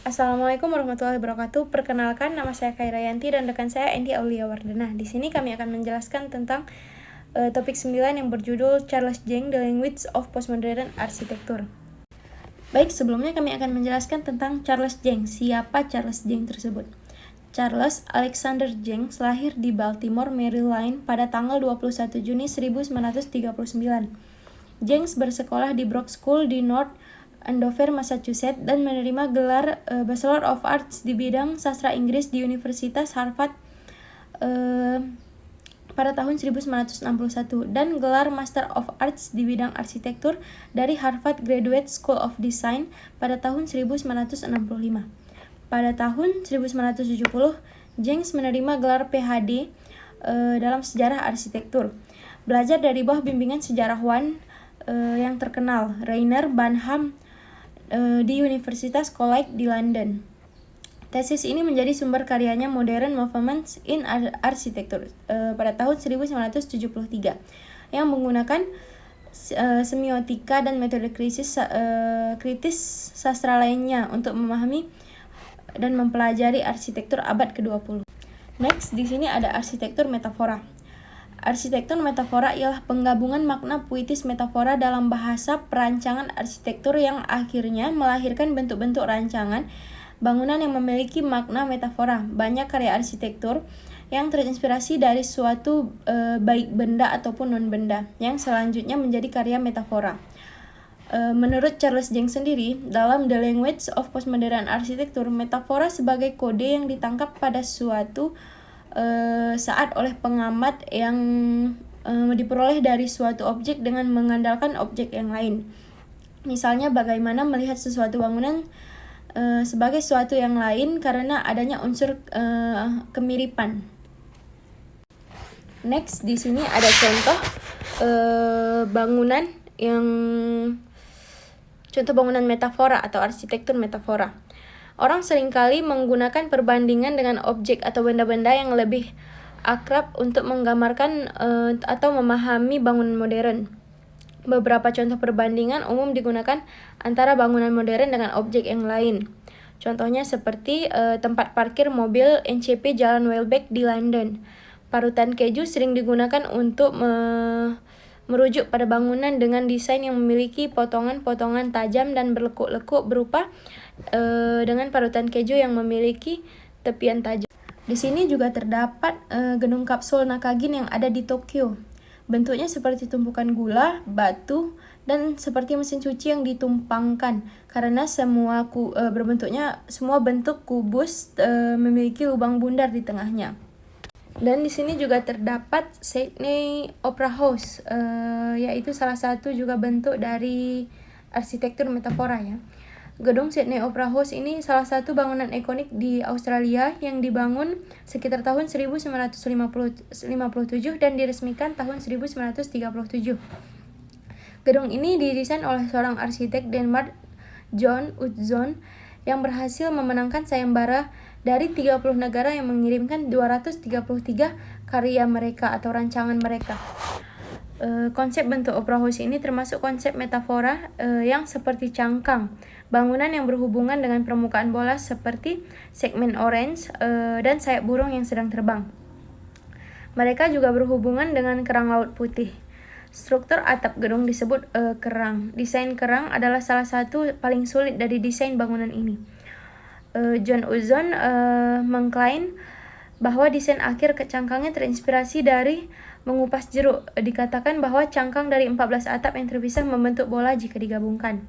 Assalamualaikum warahmatullahi wabarakatuh. Perkenalkan, nama saya Kairayanti dan rekan saya Endi Aulia Wardana. Di sini kami akan menjelaskan tentang topik 9 yang berjudul Charles Jeng, The Language of Postmodern Architecture. Baik, sebelumnya kami akan menjelaskan tentang Charles Jeng. Siapa Charles Jeng tersebut? Charles Alexander Jeng lahir di Baltimore, Maryland pada tanggal 21 Juni 1939. Jeng bersekolah di Brook School di North Andover, Massachusetts, dan menerima gelar Bachelor of Arts di bidang sastra Inggris di Universitas Harvard pada tahun 1961 dan gelar Master of Arts di bidang arsitektur dari Harvard Graduate School of Design pada tahun 1965. Pada tahun 1970, Jeng menerima gelar PhD dalam sejarah arsitektur. Belajar dari bawah bimbingan sejarawan yang terkenal, Rainer Banham, di Universitas College di London. Tesis ini menjadi sumber karyanya Modern Movements in Architecture pada tahun 1973 yang menggunakan semiotika dan metode kritis sastra lainnya untuk memahami dan mempelajari arsitektur abad ke-20. Next, di sini ada arsitektur metafora. Arsitektur metafora ialah penggabungan makna puitis metafora dalam bahasa perancangan arsitektur yang akhirnya melahirkan bentuk-bentuk rancangan bangunan yang memiliki makna metafora. Banyak karya arsitektur yang terinspirasi dari suatu baik benda ataupun non-benda yang selanjutnya menjadi karya metafora. Menurut Charles Jeng sendiri, dalam The Language of Postmodern Architecture, metafora sebagai kode yang ditangkap pada suatu saat oleh pengamat yang diperoleh dari suatu objek dengan mengandalkan objek yang lain. Misalnya bagaimana melihat sesuatu bangunan sebagai suatu yang lain karena adanya unsur kemiripan. Next, di sini ada contoh bangunan metafora atau arsitektur metafora. Orang seringkali menggunakan perbandingan dengan objek atau benda-benda yang lebih akrab untuk menggambarkan atau memahami bangunan modern. Beberapa contoh perbandingan umum digunakan antara bangunan modern dengan objek yang lain. Contohnya seperti tempat parkir mobil NCP Jalan Welbeck di London. Parutan keju sering digunakan untuk merujuk pada bangunan dengan desain yang memiliki potongan-potongan tajam dan berlekuk-lekuk berupa dengan parutan keju yang memiliki tepian tajam. Di sini juga terdapat gedung kapsul Nakagin yang ada di Tokyo. Bentuknya seperti tumpukan gula, batu, dan seperti mesin cuci yang ditumpangkan karena semua bentuk kubus memiliki lubang bundar di tengahnya. Dan di sini juga terdapat Sydney Opera House, yaitu salah satu juga bentuk dari arsitektur metafora ya. Gedung Sydney Opera House ini salah satu bangunan ikonik di Australia yang dibangun sekitar tahun 1957 dan diresmikan tahun 1937. Gedung ini didesain oleh seorang arsitek Denmark, John Utzon, yang berhasil memenangkan sayembara dari 30 negara yang mengirimkan 233 karya mereka atau rancangan mereka. Konsep bentuk opera house ini termasuk konsep metafora yang seperti cangkang, bangunan yang berhubungan dengan permukaan bola seperti segmen orange dan sayap burung yang sedang terbang. Mereka juga berhubungan dengan kerang laut putih. Struktur atap gedung disebut kerang. Desain kerang adalah salah satu paling sulit dari desain bangunan ini. John Utzon mengklaim bahwa desain akhir cangkangnya terinspirasi dari mengupas jeruk. Dikatakan bahwa cangkang dari 14 atap yang terpisah membentuk bola jika digabungkan.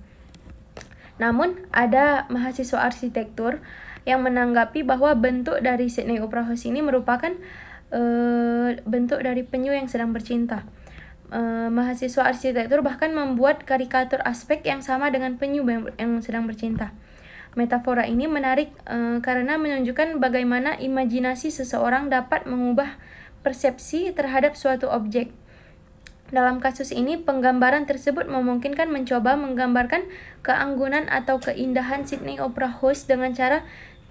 Namun, ada mahasiswa arsitektur yang menanggapi bahwa bentuk dari Sydney Opera House ini merupakan bentuk dari penyu yang sedang bercinta. Mahasiswa arsitektur bahkan membuat karikatur aspek yang sama dengan penyu yang sedang bercinta. Metafora ini menarik karena menunjukkan bagaimana imajinasi seseorang dapat mengubah persepsi terhadap suatu objek. Dalam kasus ini, penggambaran tersebut memungkinkan mencoba menggambarkan keanggunan atau keindahan Sydney Opera House dengan cara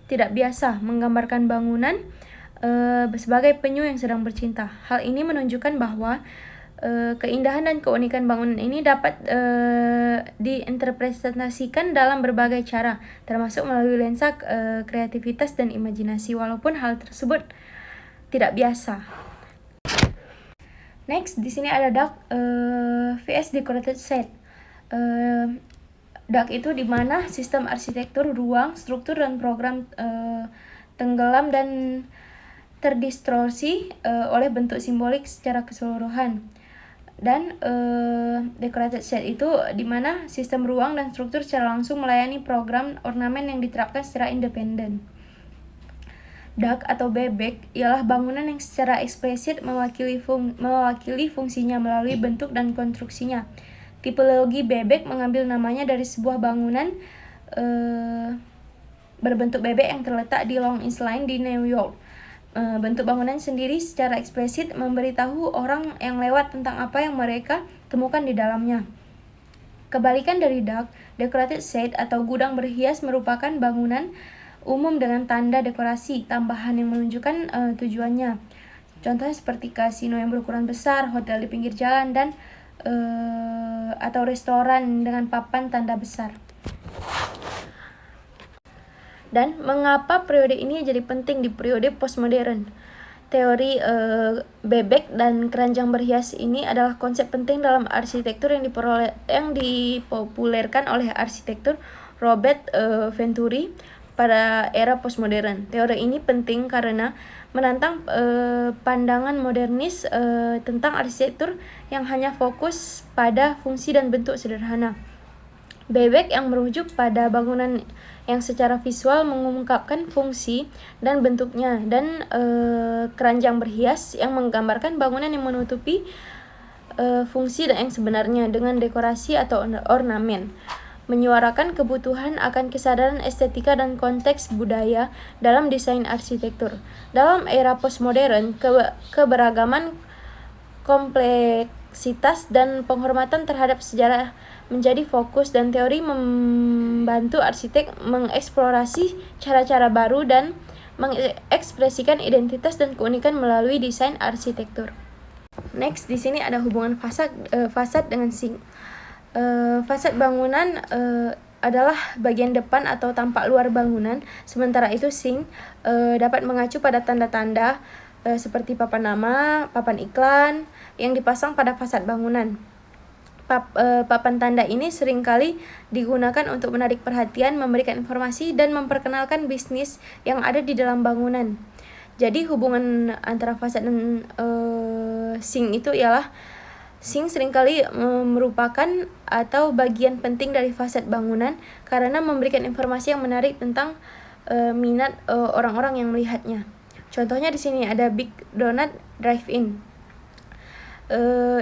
tidak biasa, menggambarkan bangunan sebagai penyu yang sedang bercinta. Hal ini menunjukkan bahwa Keindahan dan keunikan bangunan ini dapat diinterpretasikan dalam berbagai cara, termasuk melalui lensa kreativitas dan imajinasi, walaupun hal tersebut tidak biasa. Next, di sini ada dark vs decorated set. Dark itu di mana sistem arsitektur ruang, struktur dan program tenggelam dan terdistorsi oleh bentuk simbolik secara keseluruhan. Dan decorated set itu di mana sistem ruang dan struktur secara langsung melayani program ornamen yang diterapkan secara independen. Dark atau bebek ialah bangunan yang secara eksplisit mewakili fungsinya melalui bentuk dan konstruksinya. Tipologi bebek mengambil namanya dari sebuah bangunan berbentuk bebek yang terletak di Long Island di New York. Bentuk bangunan sendiri secara eksplisit memberitahu orang yang lewat tentang apa yang mereka temukan di dalamnya. Kebalikan dari dark, decorated set atau gudang berhias merupakan bangunan umum dengan tanda dekorasi tambahan yang menunjukkan tujuannya. Contohnya seperti kasino yang berukuran besar, hotel di pinggir jalan, dan atau restoran dengan papan tanda besar. Dan mengapa periode ini jadi penting di periode postmodern? Teori bebek dan keranjang berhias ini adalah konsep penting dalam arsitektur yang dipopulerkan oleh arsitektur Robert Venturi pada era postmodern. Teori ini penting karena menantang pandangan modernis tentang arsitektur yang hanya fokus pada fungsi dan bentuk sederhana. Bebek yang merujuk pada bangunan yang secara visual mengungkapkan fungsi dan bentuknya, dan keranjang berhias yang menggambarkan bangunan yang menutupi fungsi dan yang sebenarnya dengan dekorasi atau ornamen, menyuarakan kebutuhan akan kesadaran estetika dan konteks budaya dalam desain arsitektur. Dalam era postmodern, keberagaman, kompleksitas, dan penghormatan terhadap sejarah menjadi fokus, dan teori membantu arsitek mengeksplorasi cara-cara baru dan mengekspresikan identitas dan keunikan melalui desain arsitektur. Next, di sini ada hubungan fasad dengan sink. Fasad bangunan adalah bagian depan atau tampak luar bangunan, sementara itu sink dapat mengacu pada tanda-tanda seperti papan nama, papan iklan yang dipasang pada fasad bangunan. Papan tanda ini seringkali digunakan untuk menarik perhatian, memberikan informasi, dan memperkenalkan bisnis yang ada di dalam bangunan. Jadi hubungan antara fasad dan sink itu ialah sink seringkali merupakan atau bagian penting dari fasad bangunan karena memberikan informasi yang menarik tentang minat orang-orang yang melihatnya. Contohnya di sini ada Big Donut Drive-In.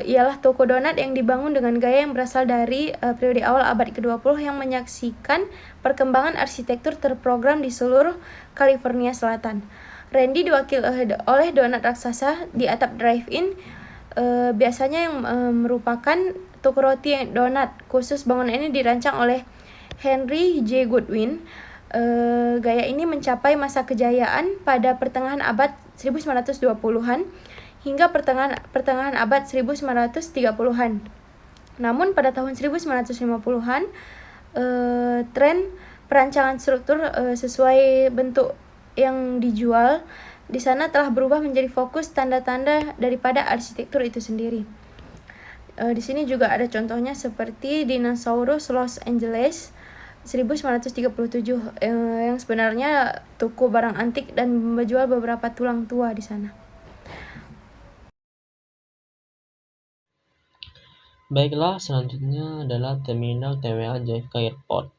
Ialah toko donat yang dibangun dengan gaya yang berasal dari periode awal abad ke-20 yang menyaksikan perkembangan arsitektur terprogram di seluruh California Selatan. Randy diwakili oleh donat raksasa di atap drive-in, biasanya yang merupakan toko roti donat khusus. Bangunan ini dirancang oleh Henry J. Goodwin. Gaya ini mencapai masa kejayaan pada pertengahan abad 1920-an hingga pertengahan abad 1930-an. Namun pada tahun 1950-an, tren perancangan struktur sesuai bentuk yang dijual di sana telah berubah menjadi fokus tanda-tanda daripada arsitektur itu sendiri. Di sini juga ada contohnya seperti Dinosaurus Los Angeles 1937 yang sebenarnya toko barang antik dan menjual beberapa tulang tua di sana. Baiklah, selanjutnya adalah Terminal TWA JFK Airport.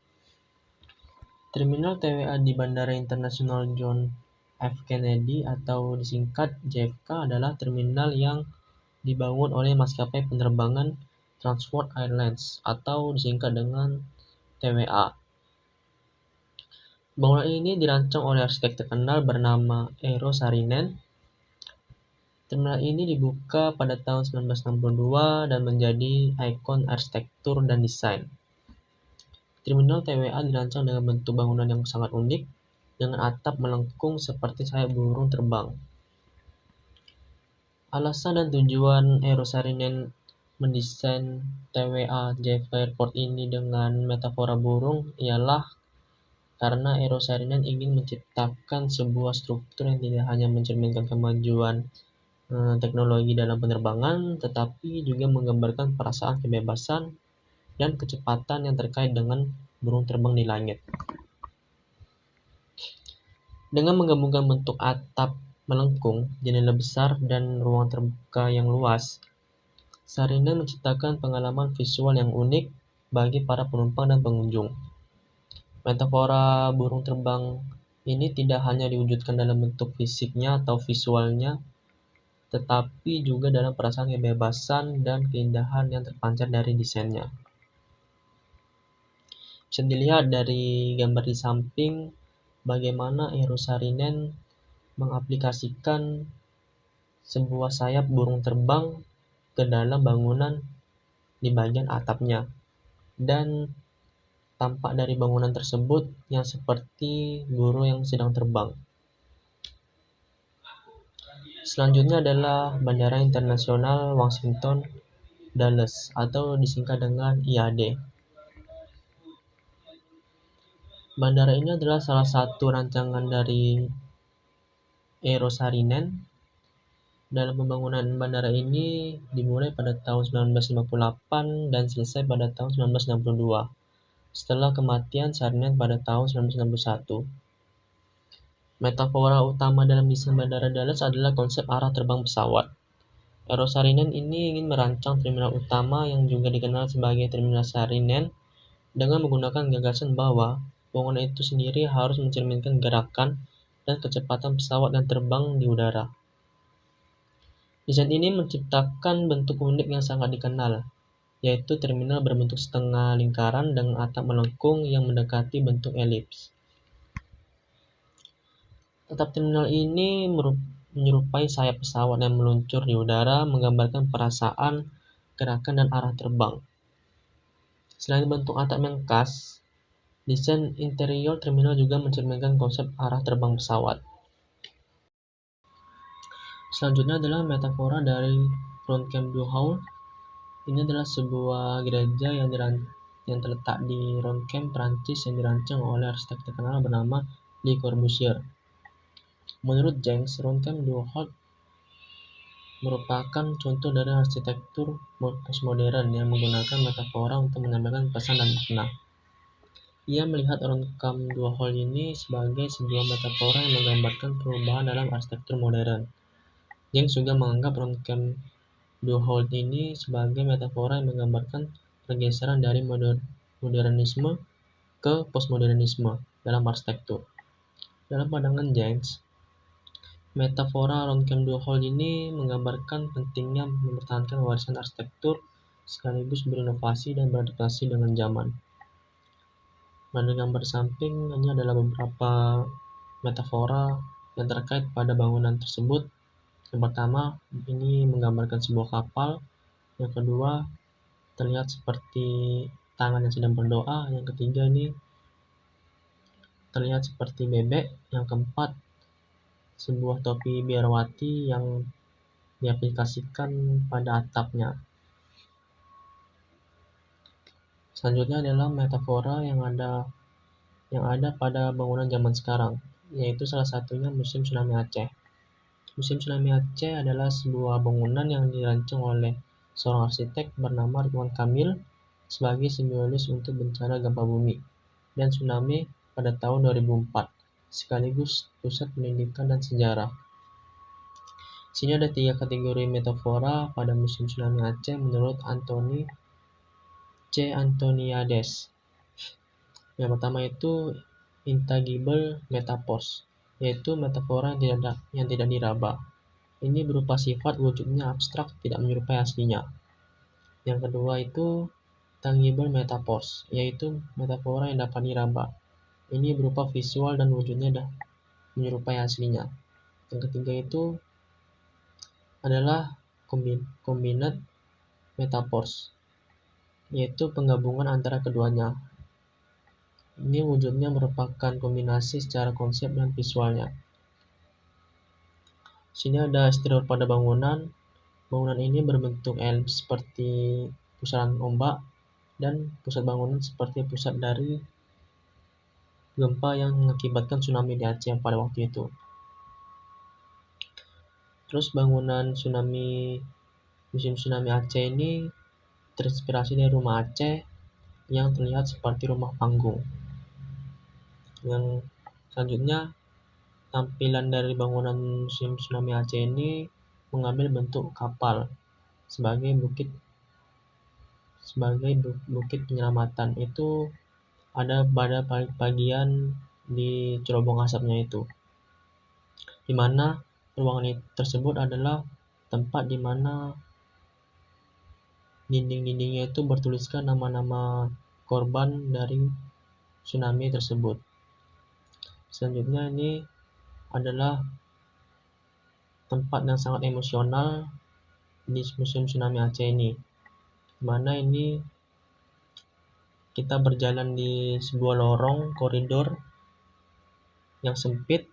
Terminal TWA di Bandara Internasional John F. Kennedy atau disingkat JFK adalah terminal yang dibangun oleh maskapai penerbangan Transworld Airlines atau disingkat dengan TWA. Bangunan ini dirancang oleh arsitek terkenal bernama Eero Saarinen. Terminal ini dibuka pada tahun 1962 dan menjadi ikon arsitektur dan desain. Terminal TWA dirancang dengan bentuk bangunan yang sangat unik, dengan atap melengkung seperti sayap burung terbang. Alasan dan tujuan Eero Saarinen mendesain TWA JFK Airport ini dengan metafora burung ialah karena Eero Saarinen ingin menciptakan sebuah struktur yang tidak hanya mencerminkan kemajuan teknologi dalam penerbangan, tetapi juga menggambarkan perasaan kebebasan dan kecepatan yang terkait dengan burung terbang di langit. Dengan menggabungkan bentuk atap melengkung, jendela besar, dan ruang terbuka yang luas, Saarinen menciptakan pengalaman visual yang unik bagi para penumpang dan pengunjung. Metafora burung terbang ini tidak hanya diwujudkan dalam bentuk fisiknya atau visualnya, tetapi juga dalam perasaan kebebasan dan keindahan yang terpancar dari desainnya. Bisa dilihat dari gambar di samping bagaimana Eero Saarinen mengaplikasikan sebuah sayap burung terbang ke dalam bangunan di bagian atapnya, dan tampak dari bangunan tersebut yang seperti burung yang sedang terbang. Selanjutnya adalah Bandara Internasional Washington Dulles atau disingkat dengan IAD. Bandara ini adalah salah satu rancangan dari Eero Saarinen. Dalam pembangunan bandara ini dimulai pada tahun 1958 dan selesai pada tahun 1962, setelah kematian Saarinen pada tahun 1961. Metafora utama dalam desain Bandara Dulles adalah konsep arah terbang pesawat. Eero Saarinen ini ingin merancang terminal utama yang juga dikenal sebagai Terminal Saarinen dengan menggunakan gagasan bahwa bangunan itu sendiri harus mencerminkan gerakan dan kecepatan pesawat yang terbang di udara. Desain ini menciptakan bentuk unik yang sangat dikenal, yaitu terminal berbentuk setengah lingkaran dengan atap melengkung yang mendekati bentuk elips. Atap terminal ini menyerupai sayap pesawat yang meluncur di udara, menggambarkan perasaan, gerakan, dan arah terbang. Selain bentuk atap yang khas, desain interior terminal juga mencerminkan konsep arah terbang pesawat. Selanjutnya adalah metafora dari Ronchamp-du Hall. Ini adalah sebuah gereja yang terletak di Ronchamp, Prancis, yang dirancang oleh arsitek terkenal bernama Le Corbusier. Menurut Jenks, Ronchamp-du Hall merupakan contoh dari arsitektur postmodern yang menggunakan metafora untuk menyampaikan pesan dan makna. Ia melihat Ronchamp-du Hall ini sebagai sebuah metafora yang menggambarkan perubahan dalam arsitektur modern. Jenks juga menganggap Ronchamp-du Hall ini sebagai metafora yang menggambarkan pergeseran dari modernisme ke postmodernisme dalam arsitektur. Dalam pandangan Jenks, metafora Ronchamp-du Hall ini menggambarkan pentingnya mempertahankan warisan arsitektur sekaligus berinovasi dan beradaptasi dengan zaman. Pada gambar samping ini adalah beberapa metafora yang terkait pada bangunan tersebut. Yang pertama, ini menggambarkan sebuah kapal. Yang kedua, terlihat seperti tangan yang sedang berdoa. Yang ketiga, ini terlihat seperti bebek. Yang keempat, sebuah topi biarawati yang diaplikasikan pada atapnya. Selanjutnya adalah metafora yang ada pada bangunan zaman sekarang, yaitu salah satunya Museum Tsunami Aceh. Museum Tsunami Aceh adalah sebuah bangunan yang dirancang oleh seorang arsitek bernama Ridwan Kamil sebagai simbolis untuk bencana gempa bumi dan tsunami pada tahun 2004, sekaligus pusat pendidikan dan sejarah. Sini ada 3 kategori metafora pada Museum Tsunami Aceh menurut Anthony C. Antoniades. Yang pertama itu intangible metaphors, yaitu metafora yang tidak diraba. Ini berupa sifat wujudnya abstrak, tidak menyerupai aslinya. Yang kedua itu tangible metaphors, yaitu metafora yang dapat diraba. Ini berupa visual dan wujudnya menyerupai aslinya. Yang ketiga itu adalah combined metaphors, yaitu penggabungan antara keduanya. Ini wujudnya merupakan kombinasi secara konsep dan visualnya. Sini ada eksterior pada bangunan. Bangunan ini berbentuk L seperti pusaran ombak dan pusat bangunan seperti pusat dari gempa yang mengakibatkan tsunami di Aceh pada waktu itu. Terus bangunan Museum Tsunami Aceh ini terinspirasi dari rumah Aceh yang terlihat seperti rumah panggung. Yang selanjutnya, tampilan dari bangunan Museum Tsunami Aceh ini mengambil bentuk kapal sebagai bukit penyelamatan. Itu ada pada bagian di cerobong asapnya itu, di mana ruangan tersebut adalah tempat di mana dinding-dindingnya itu bertuliskan nama-nama korban dari tsunami tersebut. Selanjutnya ini adalah tempat yang sangat emosional di Museum Tsunami Aceh ini, di mana ini kita berjalan di sebuah lorong koridor yang sempit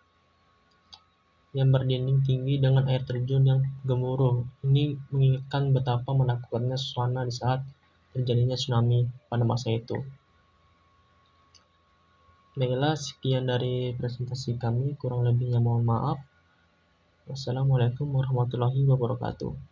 yang berdinding tinggi dengan air terjun yang gemuruh. Ini mengingatkan betapa menakutkannya suasana di saat terjadinya tsunami pada masa itu. Baiklah, sekian dari presentasi kami, kurang lebihnya mohon maaf. Wassalamualaikum warahmatullahi wabarakatuh.